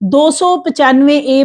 295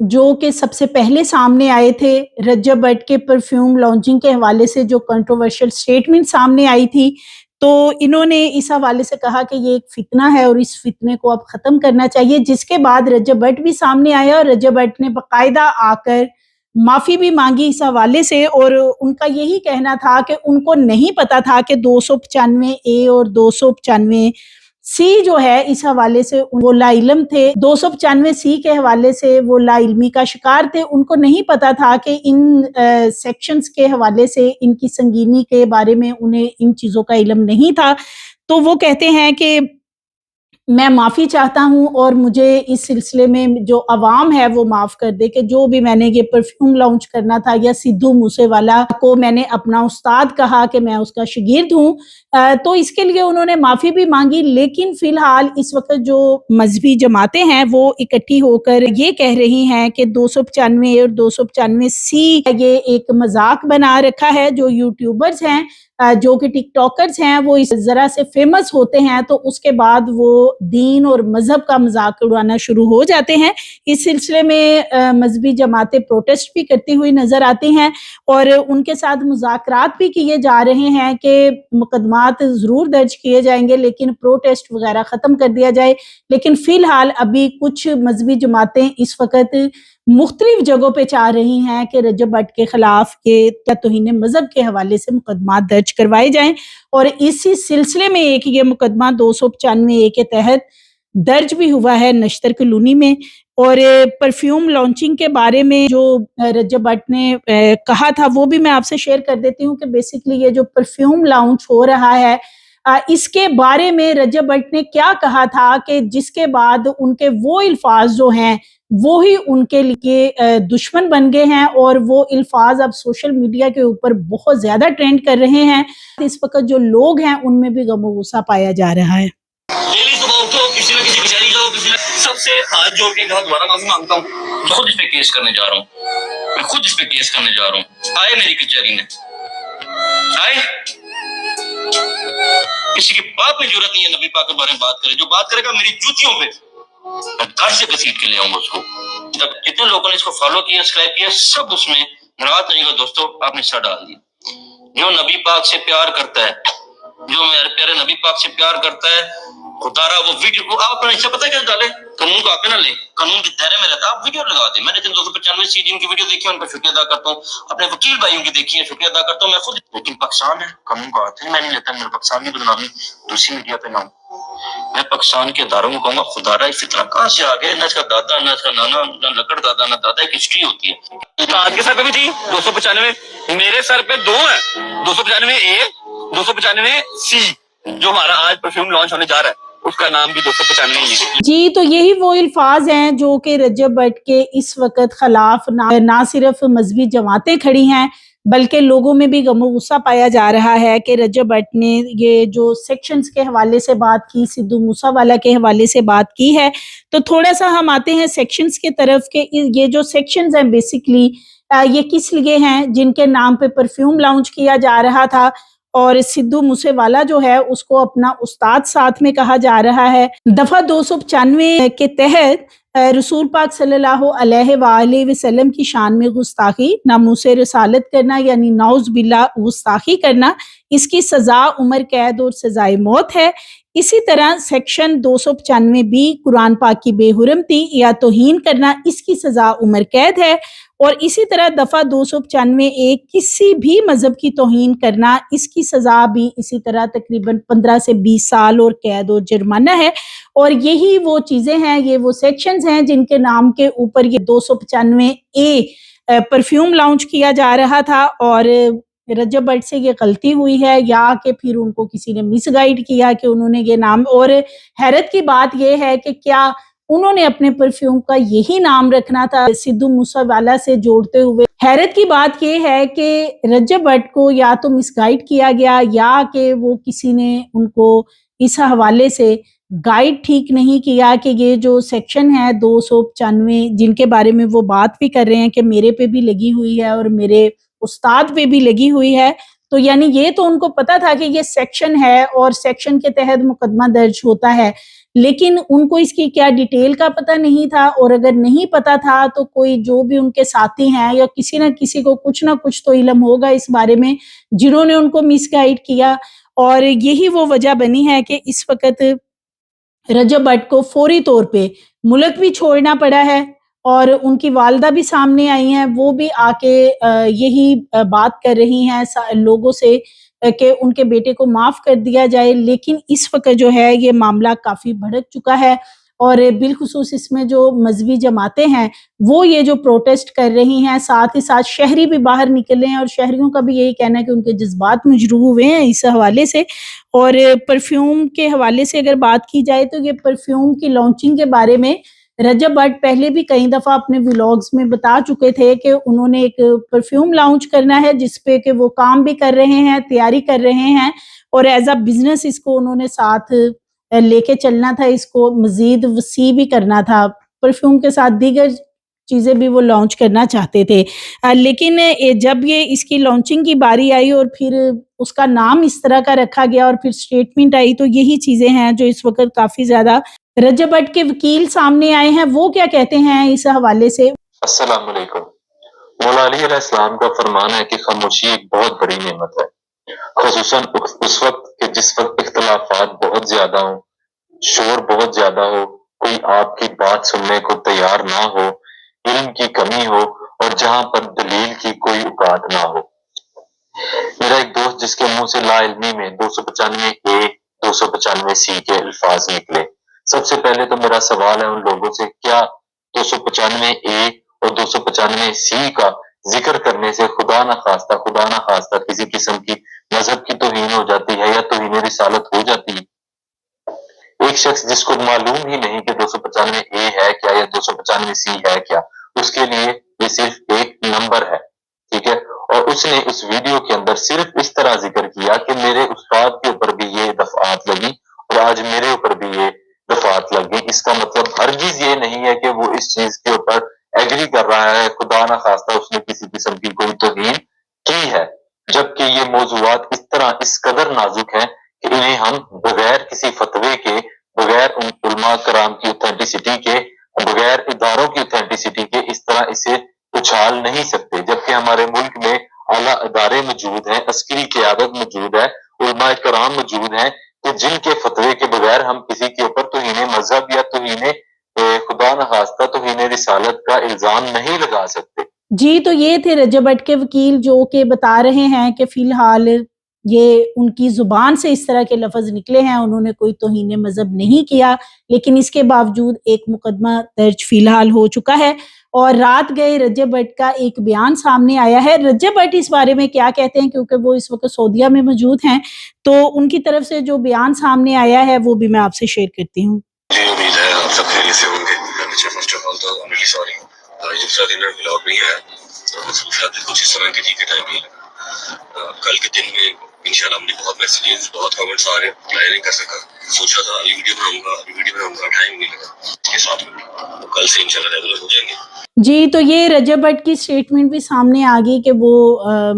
جو کہ سب سے پہلے سامنے آئے تھے رجب بٹ کے پرفیوم لانچنگ کے حوالے سے جو کنٹروورشل سٹیٹمنٹ سامنے آئی تھی، تو انہوں نے اس حوالے سے کہا کہ یہ ایک فتنہ ہے اور اس فتنے کو اب ختم کرنا چاہیے، جس کے بعد رجب بٹ بھی سامنے آیا اور رجب بٹ نے باقاعدہ آ کر معافی بھی مانگی اس حوالے سے، اور ان کا یہی کہنا تھا کہ ان کو نہیں پتا تھا کہ 295A اور 295C جو ہے اس حوالے سے وہ لا علم تھے، 295C کے حوالے سے وہ لا علمی کا شکار تھے، ان کو نہیں پتا تھا کہ ان سیکشنز کے حوالے سے ان کی سنگینی کے بارے میں انہیں ان چیزوں کا علم نہیں تھا۔ تو وہ کہتے ہیں کہ میں معافی چاہتا ہوں اور مجھے اس سلسلے میں جو عوام ہے وہ معاف کر دے کہ جو بھی میں نے یہ پرفیوم لانچ کرنا تھا یا سدھو موسے والا کو میں نے اپنا استاد کہا کہ میں اس کا شاگرد ہوں، تو اس کے لیے انہوں نے معافی بھی مانگی۔ لیکن فی الحال اس وقت جو مذہبی جماعتیں ہیں وہ اکٹھی ہو کر یہ کہہ رہی ہیں کہ 295 اور 295C یہ ایک مذاق بنا رکھا ہے۔ جو یوٹیوبرز ہیں جو کہ ٹک ٹاکرز ہیں وہ اس ذرا سے فیمس ہوتے ہیں تو اس کے بعد وہ دین اور مذہب کا مذاق اڑانا شروع ہو جاتے ہیں۔ اس سلسلے میں مذہبی جماعتیں پروٹیسٹ بھی کرتی ہوئی نظر آتی ہیں اور ان کے ساتھ مذاکرات بھی کیے جا رہے ہیں کہ مقدمات ضرور درج کیے جائیں گے لیکن پروٹیسٹ وغیرہ ختم کر دیا جائے۔ لیکن فی الحال ابھی کچھ مذہبی جماعتیں اس وقت مختلف جگہوں پہ چاہ رہی ہیں کہ رجب بٹ کے خلاف یہ توہین مذہب کے حوالے سے مقدمات درج کروائے جائیں، اور اسی سلسلے میں ایک یہ مقدمہ 295A کے تحت درج بھی ہوا ہے نشتر کلونی میں۔ اور پرفیوم لانچنگ کے بارے میں جو رجب بٹ نے کہا تھا وہ بھی میں آپ سے شیئر کر دیتی ہوں کہ بیسیکلی یہ جو پرفیوم لانچ ہو رہا ہے اس کے بارے میں رجب بٹ نے کیا کہا تھا کہ جس کے بعد ان کے وہ الفاظ جو ہیں وہی ان کے لیے دشمن بن گئے ہیں، اور وہ الفاظ اب سوشل میڈیا کے اوپر بہت زیادہ ٹرینڈ کر رہے ہیں۔ اس وقت جو لوگ ہیں ان میں بھی غم و غصہ پایا جا رہا ہے۔ ڈیلی صبح اٹھو، کسی نہ کسی بیچاری جاؤ، کسی سب سے ہاتھ جوڑ کے کہا دوبارہ معافی مانگتا ہوں، میں خود اس پہ کیس کرنے جا رہا ہوں، میں خود اس پہ کیس کرنے جا رہا ہوں۔ آئے میری کچہری میں آئے، کسی کی باپ میں ضرورت نہیں ہے نبی پاک کے بارے میں بات کرے، جو بات کرے گا میری جوتیوں پہ میں گھر سے گھسیٹ کے لے آؤں گا اس کو۔ جتنے لوگوں نے اس کو فالو کیا، سبسکرائب کیا، سب اس میں ناراض نہیں گا دوستو، آپ نے سر ڈال دیا۔ جو نبی پاک سے پیار کرتا ہے، جو میرے پیارے نبی پاک سے پیار کرتا ہے، خدا را وہ ویڈیو کو آپ اپنا حصہ پتہ ہے کیا ڈالے، قانون کو آپ نہ لیں، قانون کے دائرے میں رہتا ہے، آپ ویڈیو لگا دیں۔ میں نے جن 295 جن کی ویڈیو دیکھی ہے ان پر شکریہ ادا کرتا ہوں، اپنے وکیل بھائیوں کی دیکھی ہے شکریہ ادا کرتا ہوں، میں خود، لیکن پاکستان ہے قانون کا ہاتھ میں نہیں لیتا، میرے پاکستان کی بدنامی دوسری میڈیا پہ نہ ہوں۔ میں پاکستان کے اداروں کو کہوں گا خدا را فتنہ کہاں سے آ گئے، نہ اس کا دادا نہ اس کا نانا نہ لکڑ دادا نہ دادا، ایک ہسٹری ہوتی ہے۔ استاد کے سر پہ بھی تھی 295، میرے سر پہ دو ہیں، 295A 295C، جو ہمارا آج پرفیوم لانچ ہونے جا رہا ہے اس کا نام بھی 295 ہی ہے۔ جی تو یہی وہ الفاظ ہیں جو کہ رجب بٹ کے اس وقت خلاف نہ صرف مذہبی جماعتیں کھڑی ہیں بلکہ لوگوں میں بھی غم و غصہ پایا جا رہا ہے کہ رجب بٹ نے یہ جو سیکشنز کے حوالے سے بات کی، سدھو موسیٰ والا کے حوالے سے بات کی ہے۔ تو تھوڑا سا ہم آتے ہیں سیکشنز کے طرف کہ یہ جو سیکشنز ہیں بیسیکلی یہ کس لیے ہیں، جن کے نام پہ پرفیوم لانچ کیا جا رہا تھا، اور سدھو موسے والا جو ہے اس کو اپنا استاد ساتھ میں کہا جا رہا ہے۔ دفعہ 295 کے تحت رسول پاک صلی اللہ علیہ وآلہ وسلم کی شان میں گستاخی، ناموس رسالت کرنا یعنی نعوذ باللہ گستاخی کرنا، اس کی سزا عمر قید اور سزائے موت ہے۔ اسی طرح سیکشن 295B قرآن پاک کی بے حرمتی یا توہین کرنا، اس کی سزا عمر قید ہے۔ اور اسی طرح دفعہ 295A کسی بھی مذہب کی توہین کرنا، اس کی سزا بھی اسی طرح تقریباً 15 سے 20 سال اور قید اور جرمانہ ہے۔ اور یہی وہ چیزیں ہیں، یہ وہ سیکشنز ہیں جن کے نام کے اوپر یہ 295A پرفیوم لانچ کیا جا رہا تھا، اور رجب بٹ سے یہ غلطی ہوئی ہے یا کہ پھر ان کو کسی نے مس گائیڈ کیا کہ انہوں نے یہ نام، اور حیرت کی بات یہ ہے کہ کیا انہوں نے اپنے پرفیوم کا یہی نام رکھنا تھا سدھو موسیٰ والا سے جوڑتے ہوئے۔ حیرت کی بات یہ ہے کہ رجب بٹ کو یا تو مس گائیڈ کیا گیا یا کہ وہ کسی نے ان کو اس حوالے سے گائیڈ ٹھیک نہیں کیا کہ یہ جو سیکشن ہے 295 جن کے بارے میں وہ بات بھی کر رہے ہیں کہ میرے پہ بھی لگی ہوئی ہے اور میرے استاد پہ بھی لگی ہوئی ہے، تو یعنی یہ تو ان کو پتا تھا کہ یہ سیکشن ہے اور سیکشن کے تحت مقدمہ درج ہوتا ہے، لیکن ان کو اس کی کیا ڈیٹیل کا پتہ نہیں تھا، اور اگر نہیں پتہ تھا تو کوئی جو بھی ان کے ساتھی ہیں یا کسی نہ کسی کو کچھ نہ کچھ تو علم ہوگا اس بارے میں، جنہوں نے ان کو مس گائیڈ کیا، اور یہی وہ وجہ بنی ہے کہ اس وقت رجب بٹ کو فوری طور پہ ملک بھی چھوڑنا پڑا ہے، اور ان کی والدہ بھی سامنے آئی ہیں، وہ بھی آ کے یہی بات کر رہی ہیں لوگوں سے کہ ان کے بیٹے کو معاف کر دیا جائے، لیکن اس وقت جو ہے یہ معاملہ کافی بھڑک چکا ہے، اور بالخصوص اس میں جو مذہبی جماعتیں ہیں وہ یہ جو پروٹیسٹ کر رہی ہیں، ساتھ ہی ساتھ شہری بھی باہر نکلے ہیں، اور شہریوں کا بھی یہی کہنا ہے کہ ان کے جذبات مجروح ہوئے ہیں اس حوالے سے۔ اور پرفیوم کے حوالے سے اگر بات کی جائے تو یہ پرفیوم کی لانچنگ کے بارے میں رجب بٹ پہلے بھی کئی دفعہ اپنے ولاگز میں بتا چکے تھے کہ انہوں نے ایک پرفیوم لانچ کرنا ہے، جس پہ کہ وہ کام بھی کر رہے ہیں، تیاری کر رہے ہیں، اور ایز اے بزنس اس کو انہوں نے ساتھ لے کے چلنا تھا، اس کو مزید وسیع بھی کرنا تھا، پرفیوم کے ساتھ دیگر چیزیں بھی وہ لانچ کرنا چاہتے تھے، لیکن جب یہ اس کی لانچنگ کی باری آئی اور پھر اس کا نام اس طرح کا رکھا گیا اور پھر سٹیٹمنٹ آئی، تو یہی چیزیں ہیں جو اس وقت کافی زیادہ رجب بٹ کے وکیل سامنے آئے ہیں، وہ کیا کہتے ہیں اس حوالے سے۔ السلام علیکم۔ مولا علی علیہ السلام کا فرمان ہے کہ خاموشی ایک بہت بڑی نعمت ہے، خصوصاً اس وقت کہ جس وقت اختلافات بہت زیادہ ہوں، شور بہت زیادہ ہو، کوئی آپ کی بات سننے کو تیار نہ ہو، علم کی کمی ہو، اور جہاں پر دلیل کی کوئی اوقات نہ ہو۔ میرا ایک دوست جس کے منہ سے لا علمی میں 295 اے 295 سی کے الفاظ نکلے، سب سے پہلے تو میرا سوال ہے ان لوگوں سے، کیا 295 اے اور 295 سی کا ذکر کرنے سے خدا نہ خواستہ کسی قسم کی مذہب کی توہین ہو جاتی ہے یا توہین رسالت ہو جاتی ہے؟ ایک شخص جس کو معلوم ہی نہیں کہ 295 اے ہے کیا یا 295 سی ہے کیا، اس کے لیے یہ صرف ایک نمبر ہے، ٹھیک ہے، اور اس نے اس ویڈیو کے اندر صرف اس طرح ذکر کیا کہ میرے استاد کے اوپر بھی یہ دفعات لگی اور آج میرے اوپر بھی یہ دفعات لگ گئی۔ اس کا مطلب ہرگز یہ نہیں ہے کہ وہ اس چیز کے اوپر ایگری کر رہا ہے، خدا نہ خواستہ اس نے کسی قسم کی کوئی توہین کی ہے، جبکہ یہ موضوعات اس طرح اس قدر نازک ہیں کہ انہیں ہم بغیر کسی فتوے کے، بغیر ان علماء کرام کی اوتھینٹسٹی کے، بغیر اداروں کی اوتھینٹسٹی کے اس طرح اسے اچھال نہیں سکتے، جبکہ ہمارے ملک میں اعلیٰ ادارے موجود ہیں، عسکری قیادت موجود ہے، علماء کرام موجود ہیں کہ جن کے فتوے کے بغیر ہم کسی کے اوپر توہین مذہب یا توہین خدا نخواستہ توہین رسالت کا الزام نہیں لگا سکتے۔ جی، تو یہ تھے رجب بٹ کے وکیل جو کہ بتا رہے ہیں کہ فی الحال یہ ان کی زبان سے اس طرح کے لفظ نکلے ہیں، انہوں نے کوئی توہین مذہب نہیں کیا، لیکن اس کے باوجود ایک مقدمہ درج فی الحال ہو چکا ہے، اور رات گئے رجب بٹ کا ایک بیان سامنے آیا ہے۔ رجب بٹ اس بارے میں کیا کہتے ہیں، کیونکہ وہ اس وقت سعودیہ میں موجود ہیں، تو ان کی طرف سے جو بیان سامنے آیا ہے وہ بھی میں آپ سے شیئر کرتی ہوں۔ جی، امید ہے آپ سب خیریت سے ہوں گے۔ فرسٹ آف آل تو I'm really sorry، دوسرا دن میں ولاگ نہیں ہے، مصروفیات کچھ اس طرح کی تھی کہ ٹائم نہیں لگا۔ کل کے دن میں انشاءاللہ ہم نے بہت میسیجز، بہت کمنٹس آ رہے ہیں، میں نہیں کر سکا، سوچا تھا ابھی ویڈیو بناؤں گا، ٹائم نہیں لگا اس کے ساتھ میں، کل سے انشاءاللہ ریگولر ہو جائیں گے۔ جی، تو یہ رجب بٹ کی سٹیٹمنٹ بھی سامنے آ گئی کہ وہ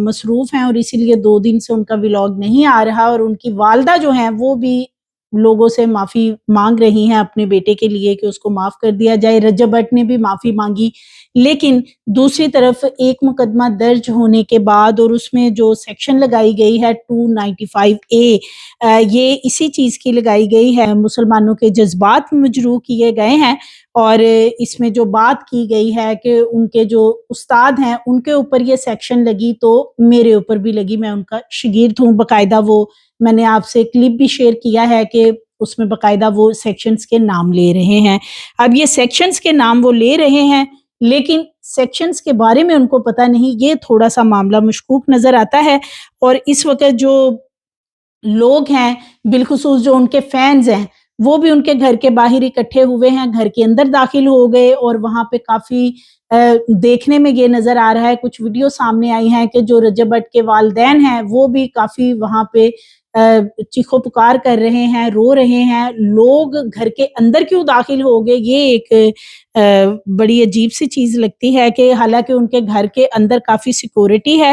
مصروف ہیں اور اسی لیے 2 دن سے ان کا ولاگ نہیں آ رہا، اور ان کی والدہ جو ہیں وہ بھی لوگوں سے معافی مانگ رہی ہیں اپنے بیٹے کے لیے کہ اس کو معاف کر دیا جائے۔ رجب بٹ نے بھی معافی مانگی، لیکن دوسری طرف ایک مقدمہ درج ہونے کے بعد اور اس میں جو سیکشن لگائی گئی ہے 295 اے، یہ اسی چیز کی لگائی گئی ہے، مسلمانوں کے جذبات مجروح کیے گئے ہیں، اور اس میں جو بات کی گئی ہے کہ ان کے جو استاد ہیں ان کے اوپر یہ سیکشن لگی تو میرے اوپر بھی لگی، میں ان کا شاگرد ہوں، باقاعدہ وہ میں نے آپ سے کلپ بھی شیئر کیا ہے کہ اس میں باقاعدہ وہ سیکشنز کے نام لے رہے ہیں۔ اب یہ سیکشنز کے نام وہ لے رہے ہیں، لیکن سیکشنز کے بارے میں ان کو پتہ نہیں، یہ تھوڑا سا معاملہ مشکوک نظر آتا ہے، اور اس وقت جو لوگ ہیں بالخصوص جو ان کے فینز ہیں وہ بھی ان کے گھر کے باہر اکٹھے ہوئے ہیں، گھر کے اندر داخل ہو گئے، اور وہاں پہ کافی دیکھنے میں یہ نظر آ رہا ہے، کچھ ویڈیو سامنے آئی ہیں کہ جو رجب بٹ کے والدین ہیں وہ بھی کافی وہاں پہ چیخو پکار کر رہے ہیں، رو رہے ہیں، لوگ گھر کے اندر کیوں داخل ہو گئے، یہ ایک بڑی عجیب سی چیز لگتی ہے کہ حالانکہ ان کے گھر کے اندر کافی سیکورٹی ہے،